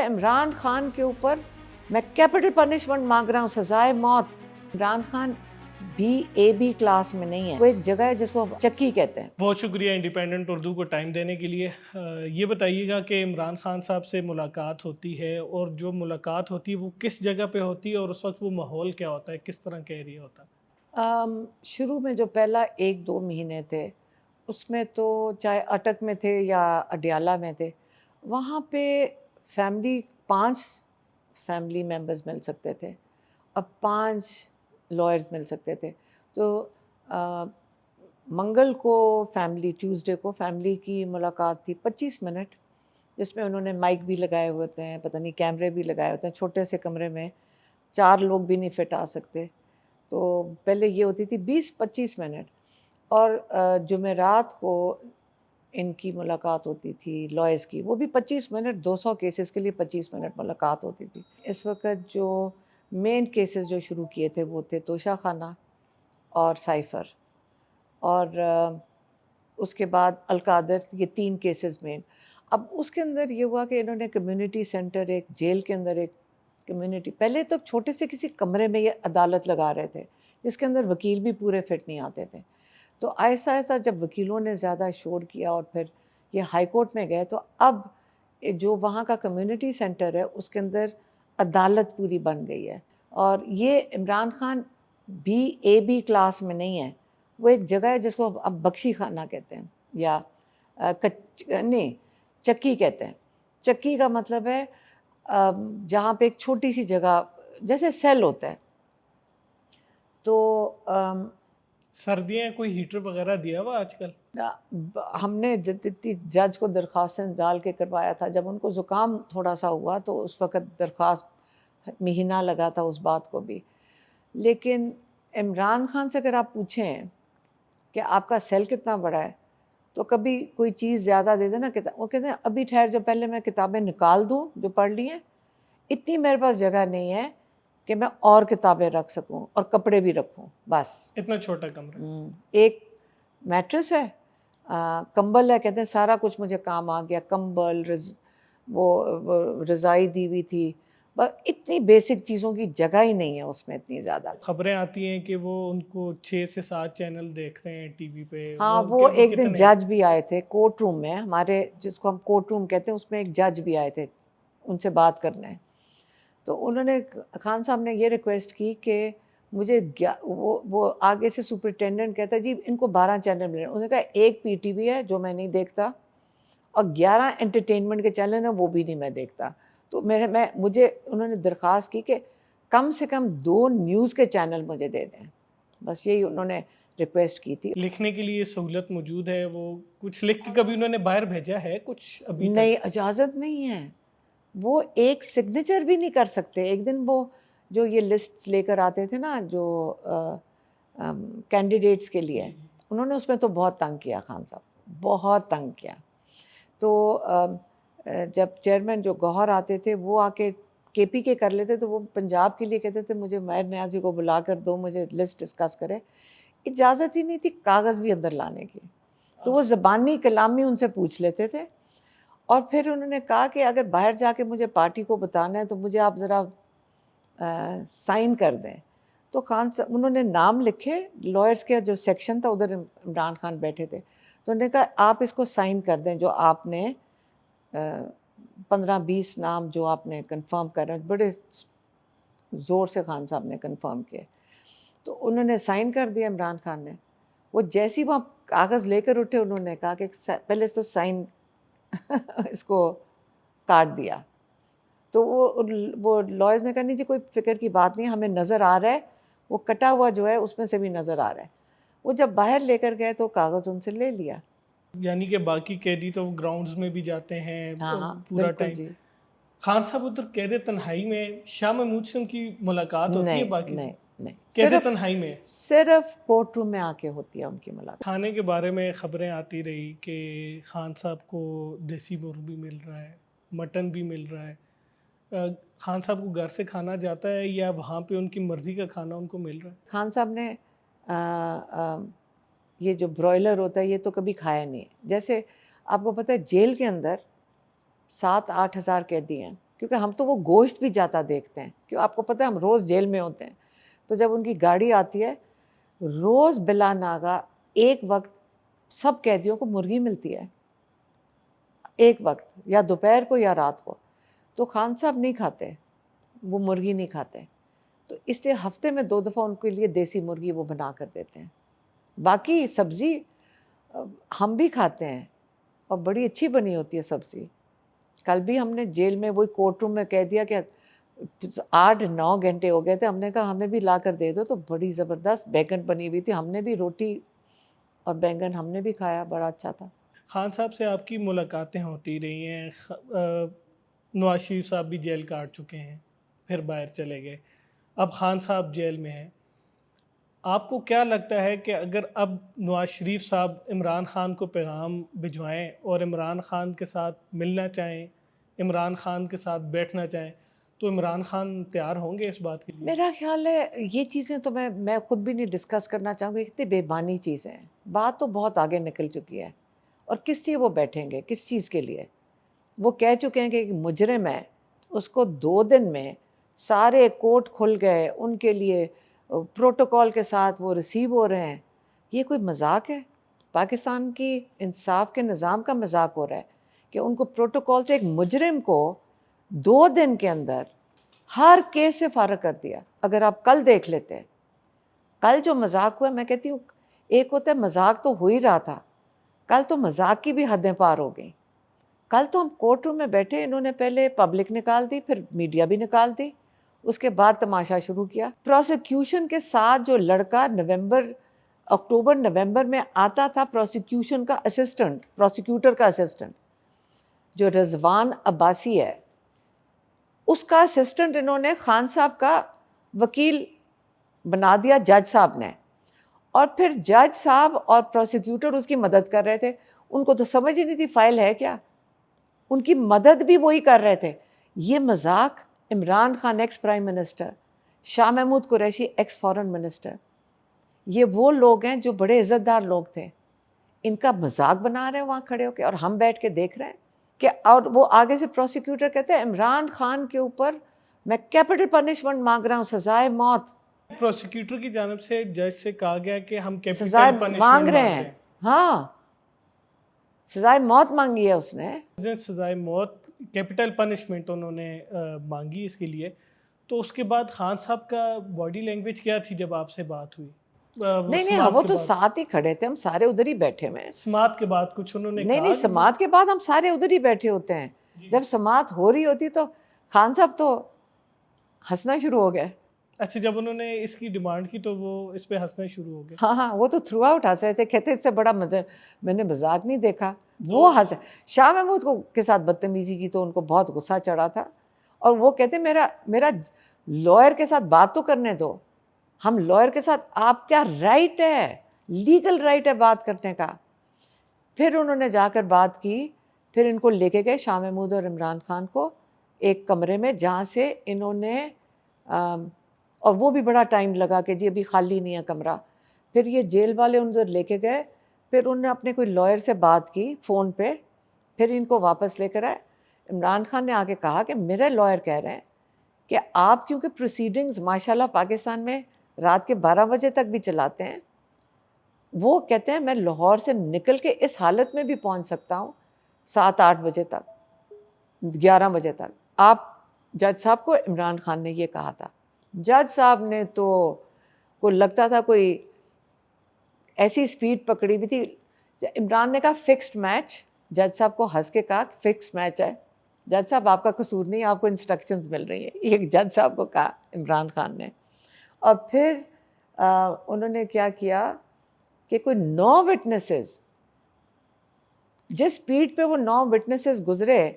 عمران خان کے اوپر میں کیپٹل پنشمنٹ مانگ رہا ہوں، سزائے موت۔ عمران خان بی کلاس میں نہیں ہے، وہ ایک جگہ ہے جس کو چکی کہتے ہیں۔ بہت شکریہ انڈیپینڈنٹ اردو کو ٹائم دینے کے لیے۔ یہ بتائیے گا کہ عمران خان صاحب سے ملاقات ہوتی ہے، اور جو ملاقات ہوتی ہے وہ کس جگہ پہ ہوتی ہے، اور اس وقت وہ ماحول کیا ہوتا ہے، کس طرح کا ایریا ہوتا ہے؟ شروع میں جو پہلا 1-2 مہینے تھے اس میں تو چاہے اٹک میں تھے یا اڈیالہ میں تھے، وہاں پہ فیملی 5 فیملی ممبرز مل سکتے تھے، اب 5 لائرز مل سکتے تھے۔ تو منگل کو ٹیوزڈے کو فیملی کی ملاقات تھی 25 منٹ، جس میں انہوں نے مائک بھی لگائے ہوتے ہیں، پتہ نہیں کیمرے بھی لگائے ہوتے ہیں، چھوٹے سے کمرے میں 4 لوگ بھی نہیں فٹ آ سکتے۔ تو پہلے یہ ہوتی تھی 20-25 منٹ، اور جمعرات کو ان کی ملاقات ہوتی تھی لائرز کی، وہ بھی 25 منٹ، 200 کیسز کے لیے 25 منٹ ملاقات ہوتی تھی۔ اس وقت جو مین کیسز جو شروع کیے تھے وہ تھے توشہ خانہ اور سائفر، اور اس کے بعد القادر، یہ 3 کیسز مین۔ اب اس کے اندر یہ ہوا کہ انہوں نے کمیونٹی سینٹر، ایک جیل کے اندر ایک کمیونٹی، پہلے تو چھوٹے سے کسی کمرے میں یہ عدالت لگا رہے تھے جس کے اندر وکیل بھی پورے فٹ نہیں آتے تھے۔ تو آہستہ آہستہ جب وکیلوں نے زیادہ شور کیا اور پھر یہ ہائی کورٹ میں گئے، تو اب جو وہاں کا کمیونٹی سینٹر ہے اس کے اندر عدالت پوری بن گئی ہے۔ اور یہ عمران خان بی کلاس میں نہیں ہے، وہ ایک جگہ ہے جس کو اب بخشی خانہ کہتے ہیں، یا نہیں، چکی کہتے ہیں۔ چکی کا مطلب ہے جہاں پہ ایک چھوٹی سی جگہ جیسے سیل ہوتا ہے۔ تو سردیاں کوئی ہیٹر وغیرہ دیا ہوا آج کل؟ ہم نے جج کو درخواستیں ڈال کے کروایا تھا، جب ان کو زکام تھوڑا سا ہوا تو اس وقت درخواست مہینہ لگا تھا اس بات کو بھی۔ لیکن عمران خان سے اگر آپ پوچھیں کہ آپ کا سیل کتنا بڑا ہے، تو کبھی کوئی چیز زیادہ دے دے نا، وہ کہتے ہیں ابھی ٹھہر جو، پہلے میں کتابیں نکال دوں جو پڑھ لی ہیں، اتنی میرے پاس جگہ نہیں ہے کہ میں اور کتابیں رکھ سکوں اور کپڑے بھی رکھوں، بس۔ اتنا چھوٹا کمرہ؟ ایک میٹرس ہے، کمبل ہے، کہتے ہیں سارا کچھ مجھے کام آ گیا، کمبل، وہ رضائی دی ہوئی تھی، بس اتنی بیسک چیزوں کی جگہ ہی نہیں ہے اس میں اتنی زیادہ۔ خبریں آتی ہیں کہ وہ ان کو 6 سے 7 چینل دیکھتے ہیں ٹی وی پہ۔ ہاں، وہ ایک دن جج بھی آئے تھے کورٹ روم میں، ہمارے جس کو ہم کورٹ روم کہتے ہیں، اس میں ایک جج بھی آئے تھے ان سے بات کرنے۔ تو انہوں نے، خان صاحب نے یہ ریکویسٹ کی کہ مجھے وہ آگے سے سپرنٹینڈنٹ کہتا ہے جی ان کو 12 چینل ملے، انہوں نے کہا ایک پی ٹی وی ہے جو میں نہیں دیکھتا، اور 11 انٹرٹینمنٹ کے چینل ہیں وہ بھی نہیں میں دیکھتا۔ تو مجھے انہوں نے درخواست کی کہ کم سے کم 2 نیوز کے چینل مجھے دے دیں، بس یہی انہوں نے ریکویسٹ کی تھی۔ لکھنے کے لیے سہولت موجود ہے؟ وہ کچھ لکھ کے کبھی انہوں نے باہر بھیجا ہے کچھ ابھی تک؟ نہیں، اجازت نہیں ہے، وہ ایک سگنیچر بھی نہیں کر سکتے۔ ایک دن وہ جو یہ لسٹ لے کر آتے تھے نا جو کینڈیڈیٹس کے لیے، انہوں نے اس میں تو بہت تنگ کیا، خان صاحب بہت تنگ کیا۔ تو جب چیئرمین جو گوہر آتے تھے وہ آ کے پی کے کر لیتے، تو وہ پنجاب کے لیے کہتے تھے مجھے ماہر نیاز جی کو بلا کر دو، مجھے لسٹ ڈسکس کرے۔ اجازت ہی نہیں تھی کاغذ بھی اندر لانے کی، تو وہ زبانی کلامی ان سے پوچھ لیتے تھے۔ اور پھر انہوں نے کہا کہ اگر باہر جا کے مجھے پارٹی کو بتانا ہے تو مجھے آپ ذرا سائن کر دیں۔ تو خان صاحب انہوں نے نام لکھے، لائرز کے جو سیکشن تھا ادھر عمران خان بیٹھے تھے، تو انہوں نے کہا آپ اس کو سائن کر دیں جو آپ نے 15-20 نام جو آپ نے کنفرم کر رہے ہیں، بڑے زور سے خان صاحب نے کنفرم کیے۔ تو انہوں نے سائن کر دیا عمران خان نے۔ وہ جیسی وہاں کاغذ لے کر اٹھے، انہوں نے کہا کہ پہلے تو سائن اس کو کاٹ دیا۔ تو وہ لائرز نے کہا نہیں جی کوئی فکر کی بات نہیں، ہمیں نظر آ رہا ہے، وہ کٹا ہوا جو ہے اس میں سے بھی نظر آ رہا ہے۔ وہ جب باہر لے کر گئے تو کاغذ ان سے لے لیا۔ یعنی کہ باقی قیدی تو گراؤنڈز میں بھی جاتے ہیں ہاں پورا بالکل ٹائم۔ جی۔ خان صاحب ادھر قید تنہائی میں شاہ محمود سے ان کی ملاقات ہوتی ہے؟ باقی نہیں، قید تنہائی میں صرف کورٹ روم میں آ کے ہوتی ہے ان کی ملاقات۔ کھانے کے بارے میں خبریں آتی رہی کہ خان صاحب کو دیسی مرغ بھی مل رہا ہے، مٹن بھی مل رہا ہے۔ خان صاحب کو گھر سے کھانا جاتا ہے یا وہاں پہ ان کی مرضی کا کھانا ان کو مل رہا ہے؟ خان صاحب نے یہ جو برائلر ہوتا ہے یہ تو کبھی کھایا نہیں ہے۔ جیسے آپ کو پتہ ہے جیل کے اندر 7-8 ہزار قیدی ہیں، کیونکہ ہم تو وہ گوشت بھی جاتا دیکھتے ہیں، کیوں آپ کو پتہ ہے ہم روز جیل میں ہوتے ہیں، تو جب ان کی گاڑی آتی ہے روز بلا ناگا ایک وقت سب قیدیوں کو مرغی ملتی ہے، ایک وقت یا دوپہر کو یا رات کو، تو خان صاحب نہیں کھاتے، وہ مرغی نہیں کھاتے، تو اس لیے ہفتے میں 2 دفعہ ان کے لیے دیسی مرغی وہ بنا کر دیتے ہیں۔ باقی سبزی ہم بھی کھاتے ہیں اور بڑی اچھی بنی ہوتی ہے سبزی۔ کل بھی ہم نے جیل میں وہی کورٹ روم میں کہہ دیا کہ 8-9 گھنٹے ہو گئے تھے، ہم نے کہا ہمیں بھی لا کر دے دو، تو بڑی زبردست بیگن بنی ہوئی تھی، ہم نے بھی روٹی اور بیگن ہم نے بھی کھایا، بڑا اچھا تھا۔ خان صاحب سے آپ کی ملاقاتیں ہوتی رہی ہیں، نواز شریف صاحب بھی جیل کاٹ چکے ہیں، پھر باہر چلے گئے، اب خان صاحب جیل میں ہیں۔ آپ کو کیا لگتا ہے کہ اگر اب نواز شریف صاحب عمران خان کو پیغام بھجوائیں اور عمران خان کے ساتھ ملنا چاہیں، عمران خان کے ساتھ بیٹھنا چاہیں، تو عمران خان تیار ہوں گے اس بات کے لیے؟ میرا خیال ہے یہ چیزیں تو میں خود بھی نہیں ڈسکس کرنا چاہوں گی، کتنی بے معنی چیزیں ہیں، بات تو بہت آگے نکل چکی ہے، اور کس لیے وہ بیٹھیں گے، کس چیز کے لیے؟ وہ کہہ چکے ہیں کہ ایک مجرم ہے، اس کو 2 دن میں سارے کورٹ کھل گئے، ان کے لیے پروٹوکول کے ساتھ وہ ریسیو ہو رہے ہیں۔ یہ کوئی مذاق ہے؟ پاکستان کی انصاف کے نظام کا مذاق ہو رہا ہے کہ ان کو پروٹوکول سے ایک مجرم کو 2 دن کے اندر ہر کیس سے فارغ کر دیا۔ اگر آپ کل دیکھ لیتے ہیں، کل جو مذاق ہوا، میں کہتی ہوں ایک ہوتا ہے مذاق تو ہو ہی رہا تھا، کل تو مذاق کی بھی حدیں پار ہو گئیں۔ کل تو ہم کورٹ روم میں بیٹھے، انہوں نے پہلے پبلک نکال دی، پھر میڈیا بھی نکال دی، اس کے بعد تماشا شروع کیا۔ پروسیکیوشن کے ساتھ جو لڑکا اکتوبر نومبر میں آتا تھا، پروسیکیوشن کا اسسٹنٹ، پروسیکیوٹر کا اسسٹنٹ جو رضوان عباسی ہے، اس کا اسسٹنٹ انہوں نے خان صاحب کا وکیل بنا دیا جج صاحب نے، اور پھر جج صاحب اور پروسیکیوٹر اس کی مدد کر رہے تھے۔ ان کو تو سمجھ ہی نہیں تھی فائل ہے کیا، ان کی مدد بھی وہی کر رہے تھے۔ یہ مذاق Imran Khan ex prime minister, Shah Mahmood Qureshi ex foreign minister, یہ وہ لوگ ہیں جو بڑے عزت دار لوگ تھے، ان کا مذاق بنا رہے ہیں وہاں کھڑے ہو کے، اور ہم بیٹھ کے دیکھ رہے ہیں کہ، اور وہ آگے سے پروسیکیوٹر کہتے ہیں عمران خان کے اوپر میں کیپٹل پنشمنٹ مانگ رہا ہوں، سزائے موت۔ پروسیکیوٹر کی جانب سے جج سے کہا گیا کہ ہم سزائے کیپٹل پنشمنٹ مانگ رہے ہیں، ہاں سزائے موت مانگی ہے اس نے۔ سزائے موت، کیپٹل پنشمنٹ انہوں نے مانگی اس کے لیے۔ تو اس کے بعد خان صاحب کا باڈی لینگویج کیا تھی جب آپ سے بات ہوئی؟ نہیں وہ تو ساتھ ہی کھڑے تھے، ہم سارے ادھر ہی بیٹھے ہوئے ہیں۔ سماعت کے بعد کچھ انہوں نے نہیں سماعت کے بعد ہم سارے ادھر ہی بیٹھے ہوتے ہیں، جب سماعت ہو رہی ہوتی تو خان صاحب تو ہنسنا شروع ہو گئے۔ اچھا، جب انہوں نے اس کی ڈیمانڈ کی تو وہ اس پہ ہنسنا شروع ہو گئے؟ ہاں وہ تو تھرو آؤٹ ہنس رہے تھے، کہتے اس سے بڑا میں نے مذاق نہیں دیکھا۔ وہ ہنس، شاہ محمود کے ساتھ بدتمیزی کی تو ان کو بہت غصہ چڑھا تھا، اور وہ کہتے میرا لائر کے ساتھ بات تو کرنے دو، ہم لائر کے ساتھ، آپ کیا رائٹ ہے، لیگل رائٹ ہے بات کرنے کا۔ پھر انہوں نے جا کر بات کی، پھر ان کو لے کے گئے شاہ محمود اور عمران خان کو ایک کمرے میں، جہاں سے انہوں نے اور وہ بھی بڑا ٹائم لگا کہ جی ابھی خالی نہیں ہے کمرہ، پھر یہ جیل والے ان ادھر لے کے گئے، پھر انہوں نے اپنے کوئی لائر سے بات کی فون پہ، پھر ان کو واپس لے کر آئے۔ عمران خان نے آگے کہا کہ میرے لائر کہہ رہے ہیں کہ آپ کیونکہ پروسیڈنگز ماشاءاللہ پاکستان میں رات کے 12 بجے تک بھی چلاتے ہیں، وہ کہتے ہیں میں لاہور سے نکل کے اس حالت میں بھی پہنچ سکتا ہوں 7-8 بجے تک، 11 بجے تک۔ آپ جج صاحب کو عمران خان نے یہ کہا تھا، جج صاحب نے تو کوئی لگتا تھا کوئی ایسی سپیڈ پکڑی ہوئی تھی۔ عمران نے کہا فکسڈ میچ، جج صاحب کو ہنس کے کہا فکسڈ میچ ہے، جج صاحب آپ کا قصور نہیں، آپ کو انسٹرکشنز مل رہی ہیں، یہ جج صاحب کو کہا عمران خان نے۔ اور پھر انہوں نے کیا کیا کہ کوئی 9 وٹنسز، جس سپیڈ پہ وہ 9 وٹنسز گزرے،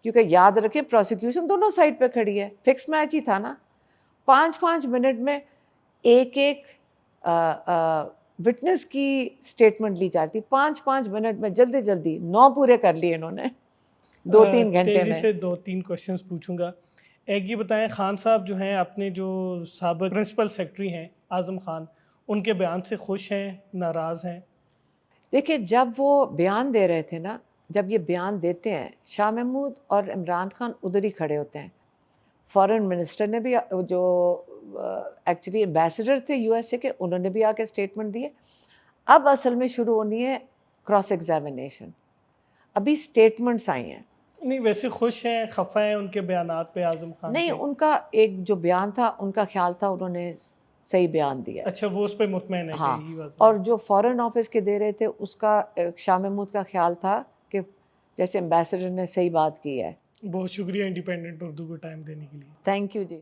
کیونکہ یاد رکھیں پروسیکیوشن دونوں سائڈ پہ کھڑی ہے، فکس میچ ہی تھا نا، 5-5 منٹ میں ایک وٹنس کی سٹیٹمنٹ لی جاتی، 5-5 منٹ میں جلدی 9 پورے کر لیے انہوں نے 2-3 گھنٹے میں۔ تیزی سے 2-3 کوشچنز پوچھوں گا۔ ایک یہ بتائیں، خان صاحب جو ہیں اپنے جو سابق پرنسپل سیکرٹری ہیں اعظم خان، ان کے بیان سے خوش ہیں، ناراض ہیں؟ دیکھیں جب وہ بیان دے رہے تھے نا، جب یہ بیان دیتے ہیں شاہ محمود اور عمران خان ادھر ہی کھڑے ہوتے ہیں. فارن منسٹر نے بھی جو ایکچولی ایمبیسڈر تھے یو ایس اے کے انہوں نے بھی آ کے اسٹیٹمنٹ دیے. اب اصل میں شروع ہونی ہے کراس ایگزامینیشن. ابھی اسٹیٹمنٹس آئی ہیں. نہیں ویسے خوش ہیں خفا ہیں ان کے بیانات پہ اعظم خان نہیں کے؟ ان کا ایک جو بیان تھا ان کا خیال تھا انہوں نے صحیح بیان دیا. اچھا وہ اس پہ مطمئن ہے ہاں کہ ہی واز اور جو فارن آفس کے دے رہے تھے اس کا شاہ محمود کا خیال تھا کہ جیسے ایمبیسڈر نے صحیح بات کی ہے. بہت شکریہ انڈیپینڈنٹ اردو کو ٹائم دینے کے لیے. Thank you G.